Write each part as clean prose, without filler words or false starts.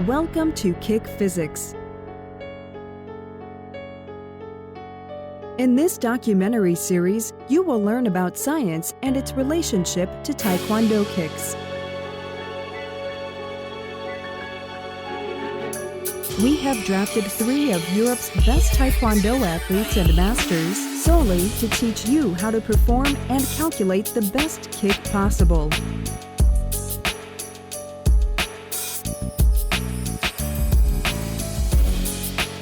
Welcome to Kick Physics. In this documentary series, you will learn about science and its relationship to Taekwondo kicks. We have drafted 3 of Europe's best Taekwondo athletes and masters solely to teach you how to perform and calculate the best kick possible.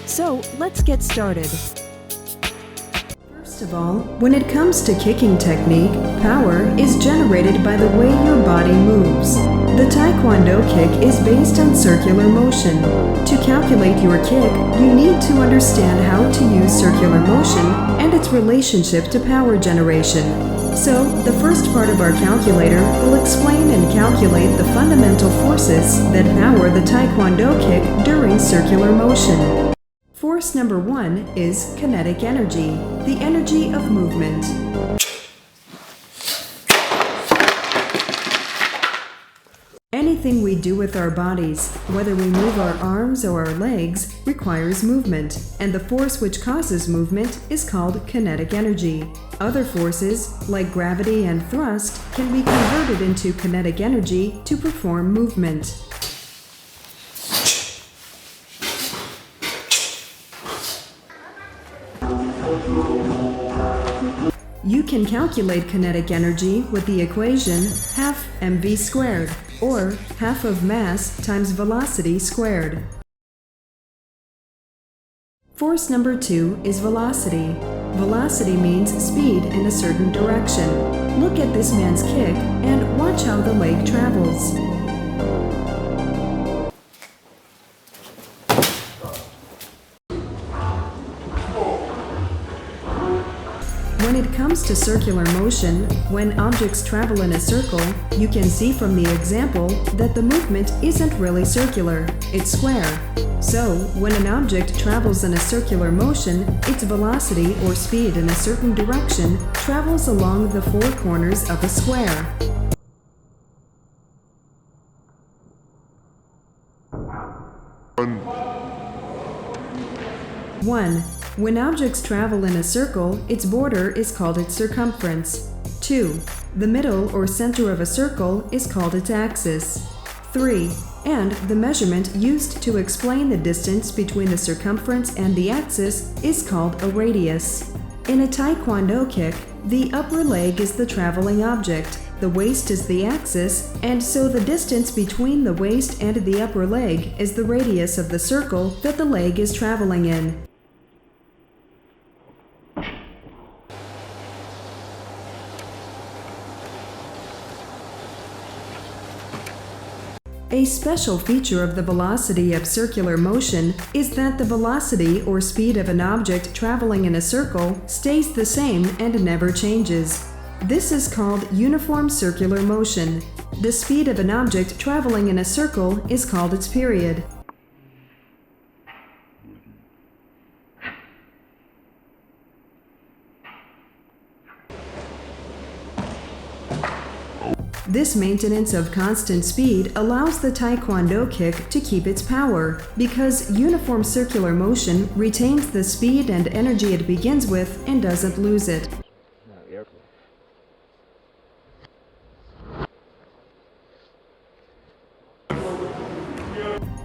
So, let's get started. First of all, when it comes to kicking technique, power is generated by the way your body moves. The Taekwondo kick is based on circular motion. To calculate your kick, you need to understand how to use circular motion and its relationship to power generation. So, the first part of our calculator will explain and calculate the fundamental forces that power the Taekwondo kick during circular motion. Force number 1 is kinetic energy, the energy of movement. Anything we do with our bodies, whether we move our arms or our legs, requires movement, and the force which causes movement is called kinetic energy. Other forces, like gravity and thrust, can be converted into kinetic energy to perform movement. You can calculate kinetic energy with the equation half mv squared, or half of mass times velocity squared. Force number 2 is velocity. Velocity means speed in a certain direction. Look at this man's kick and watch how the leg travels. When it comes to circular motion, when objects travel in a circle, you can see from the example that the movement isn't really circular, it's square. So, when an object travels in a circular motion, its velocity or speed in a certain direction travels along the 4 corners of a square. 1. When objects travel in a circle, its border is called its circumference. 2. The middle or center of a circle is called its axis. 3. And the measurement used to explain the distance between the circumference and the axis is called a radius. In a Taekwondo kick, the upper leg is the traveling object, the waist is the axis, and so the distance between the waist and the upper leg is the radius of the circle that the leg is traveling in. A special feature of the velocity of circular motion is that the velocity or speed of an object traveling in a circle stays the same and never changes. This is called uniform circular motion. The speed of an object traveling in a circle is called its period. This maintenance of constant speed allows the Taekwondo kick to keep its power, because uniform circular motion retains the speed and energy it begins with and doesn't lose it.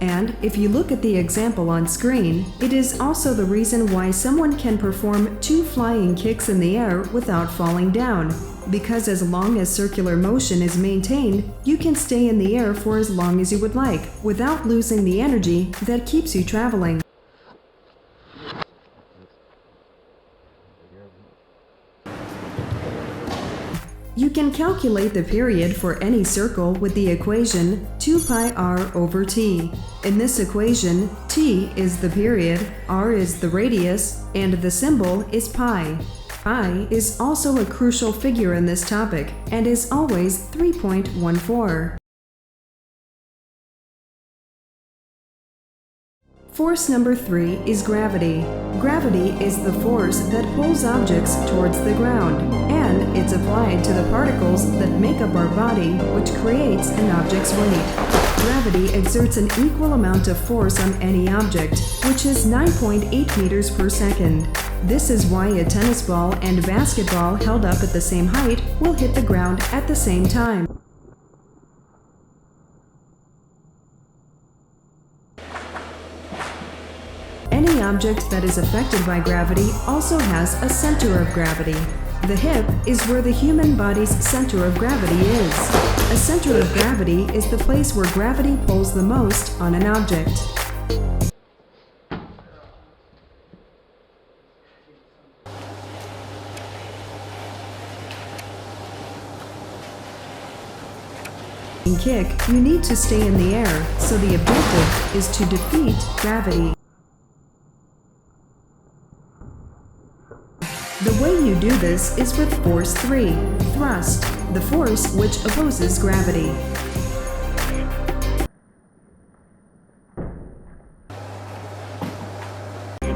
And if you look at the example on screen, it is also the reason why someone can perform 2 flying kicks in the air without falling down. Because as long as circular motion is maintained, you can stay in the air for as long as you would like, without losing the energy that keeps you traveling. You can calculate the period for any circle with the equation 2 pi r over t. In this equation, t is the period, r is the radius, and the symbol is pi. Pi is also a crucial figure in this topic and is always 3.14. Force number 3 is gravity. Gravity is the force that pulls objects towards the ground, and it's applied to the particles that make up our body, which creates an object's weight. gravity exerts an equal amount of force on any object, which is 9.8 meters per second. This is why a tennis ball and basketball held up at the same height will hit the ground at the same time. Any object that is affected by gravity also has a center of gravity. The hip is where the human body's center of gravity is. A center of gravity is the place where gravity pulls the most on an object. In kick, you need to stay in the air, so the objective is to defeat gravity. The way you do this is with force 3, thrust, the force which opposes gravity.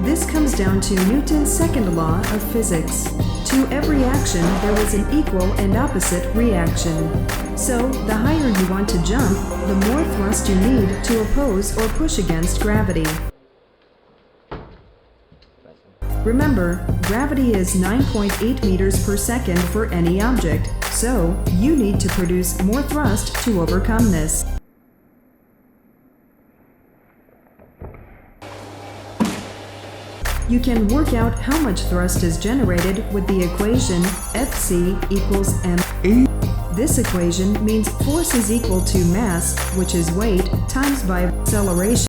This comes down to Newton's second law of physics. To every action, there is an equal and opposite reaction. So, the higher you want to jump, the more thrust you need to oppose or push against gravity. Remember, gravity is 9.8 meters per second for any object, so you need to produce more thrust to overcome this. You can work out how much thrust is generated with the equation Fc equals ma. This equation means force is equal to mass, which is weight, times by acceleration.